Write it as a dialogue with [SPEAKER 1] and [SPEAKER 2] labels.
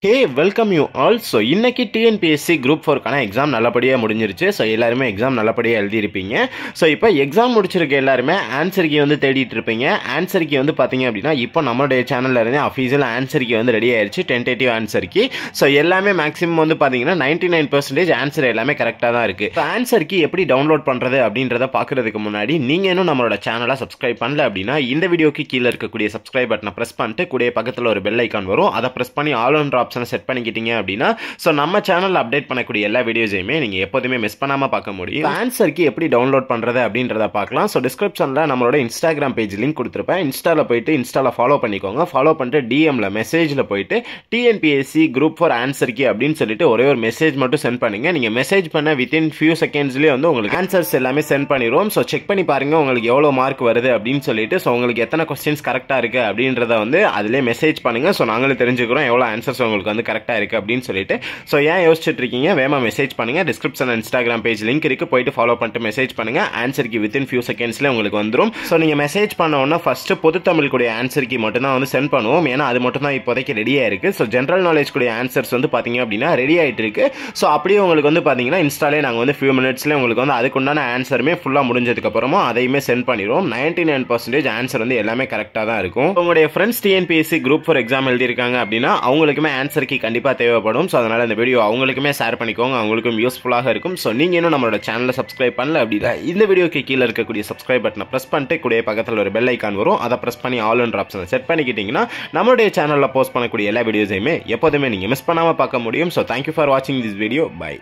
[SPEAKER 1] Hey welcome you all. So இன்னைக்கு TNPSC group 4க்கான exam நல்லபடியாக முடிஞ்சிருச்சு. ஸோ எல்லாருமே எக்ஸாம் நல்லபடியாக எழுதியிருப்பீங்க. ஸோ இப்போ எக்ஸாம் முடிச்சிருக்க எல்லாருமே ஆன்சர் கீ வந்து தேடிட்டு இருப்பீங்க. ஆன்சர் கீ வந்து பார்த்தீங்க அப்படின்னா இப்போ நம்மளுடைய சேனலில் இருந்து அஃபீஷியல் ஆன்சர் கீ வந்து ரெடி ஆயிடுச்சு, டென்டேட்டிவ் ஆன்சர் கீ. ஸோ எல்லாமே மேக்ஸிமம் வந்து பார்த்தீங்கன்னா 99% ஆன்சர் எல்லாமே கரெக்டாக தான் இருக்குது. ஸோ ஆன்சர் கீ எப்படி டவுன்லோட் பண்ணுறது அப்படின்றத பார்க்குறதுக்கு முன்னாடி நீங்கள் இன்னும் நம்மளோட சேனலை சப்ஸ்கிரைப் பண்ணல அப்படின்னா இந்த வீடியோக்கு கீழே இருக்கக்கூடிய சப்ஸ்கிரைப் பட்டனை ப்ரெஸ் பண்ணிட்டு கூட பக்கத்தில் ஒரு பெல் ஐக்கான் வரும், அதை ப்ரெஸ் பண்ணி ஆல் ஒன் ஆப்ஷனை செட் பண்ணிக்கிட்டீங்க அப்படின்னா ஸோ நம்ம சேனல் அப்டேட் பண்ணக்கூடிய எல்லா வீடியோஸையுமே நீங்கள் எப்போதுமே மிஸ் பண்ணாமல் பார்க்க முடியும். ஆன்சர் கீ எப்படி டவுன்லோட் பண்ணுறது அப்படின்றத பார்க்கலாம். ஸோ டிஸ்கிரிப்ஷனில் நம்மளோட இன்ஸ்டாகிராம் பேஜ் லிங்க் கொடுத்துருப்பேன். இன்ஸ்டாவில் போயிட்டு இன்ஸ்டாவில் ஃபாலோ பண்ணிக்கோங்க. ஃபாலோ பண்ணிட்டு டிஎம்ல மெசேஜில் போயிட்டு டிஎன்பிஎஸ்சி குரூப் 4 ஆன்சர் கீ அப்படின்னு சொல்லிட்டு ஒரே ஒரு மெசேஜ் மட்டும் சென்ட் பண்ணுங்க. நீங்கள் மெசேஜ் பண்ண வித்தின் ஃபியூ செகண்ட்ஸ்லேயே வந்து உங்களுக்கு ஆன்சர்ஸ் எல்லாமே சென்ட் பண்ணிடுவோம். ஸோ செக் பண்ணி பாருங்க உங்களுக்கு எவ்வளோ மார்க் வருது அப்படின்னு சொல்லிட்டு. ஸோ உங்களுக்கு எத்தனை கொஸ்டின்ஸ் கரெக்டாக இருக்குது அப்படின்றத வந்து அதிலே மெசேஜ் பண்ணுங்க. ஸோ நாங்களும் தெரிஞ்சுக்கிறோம் எவ்வளோ ஆன்சர்ஸ் உங்களுக்கு வந்து கரெக்டாக இருக்குது அப்படின்னு சொல்லிட்டு. ஸோ ஏன் யோசிச்சுட்டு இருக்கீங்க, வேமா மெசேஜ் பண்ணுங்க. டிஸ்கிரிப்ஷன் இன்ஸ்டாகிராம் பேஜ் லிங்க் இருக்கு, போயிட்டு ஃபாலோ பண்ணிட்டு மெசேஜ் பண்ணுங்க. ஆன்சர் கீ வித்தின் ஃபியூ செகண்ட்ஸ்ல உங்களுக்கு வந்துடும். ஸோ நீங்க மெசேஜ் பண்ண உடனே ஃபர்ஸ்ட் பொது தமிழ் கூடிய ஆன்சர் கீ மட்டும் தான் வந்து சென்ட் பண்ணுவோம். ஏன்னா அது மட்டும் தான் இப்போதைக்கு ரெடியா இருக்கு. ஸோ ஜென்ரல் நாலேஜ் கூடிய ஆன்சர்ஸ் வந்து பாத்தீங்க அப்படின்னா ரெடி ஆயிட்டு இருக்கு. ஸோ அப்படியே உங்களுக்கு வந்து பாத்தீங்கன்னா இன்ஸ்டாலே நாங்கள் வந்து ஃபியூ மினிட்ஸ்ல உங்களுக்கு வந்து அதுக்குண்டான ஆன்சருமே ஃபுல்லா முடிஞ்சதுக்கு அப்புறமா அதையுமே சென்ட் பண்ணிடுவோம். 99% ஆன்சர் வந்து எல்லாமே கரெக்டாக தான் இருக்கும். உங்களுடைய ஃப்ரெண்ட்ஸ் டிஎன்பிஎஸ்சி குரூப் 4 எக்ஸாம் எழுதியிருக்காங்க அப்படின்னா அவங்களுக்குமே ஆன்சர் கீ கண்டிப்பாக தேவைப்படும். ஸோ அதனால் இந்த வீடியோ அவங்களுக்குமே ஷேர் பண்ணிக்கோங்க, அவங்களுக்கும் யூஸ்ஃபுல்லாக இருக்கும். ஸோ நீங்கள் இன்னும் நம்மளோட சேனலை சப்ஸ்கிரைப் பண்ணல அப்படின்னா இந்த வீடியோக்கு கீழே இருக்கக்கூடிய சப்ஸ்கிரைப் பட்டனை ப்ரெஸ் பண்ணிட்டு கூட பக்கத்தில் ஒரு பெல் ஐக்கான் வரும், அதை ப்ரெஸ் பண்ணி ஆல் ஒன் ஆப்ஷனை செட் பண்ணிக்கிட்டீங்கன்னா நம்மளுடைய சேனலில் போஸ்ட் பண்ணக்கூடிய எல்லா வீடியோஸையுமே எப்போதுமே நீங்கள் மிஸ் பண்ணாமல் பார்க்க முடியும். ஸோ தேங்க்யூ ஃபார் வாட்சிங் திஸ் வீடியோ. பை.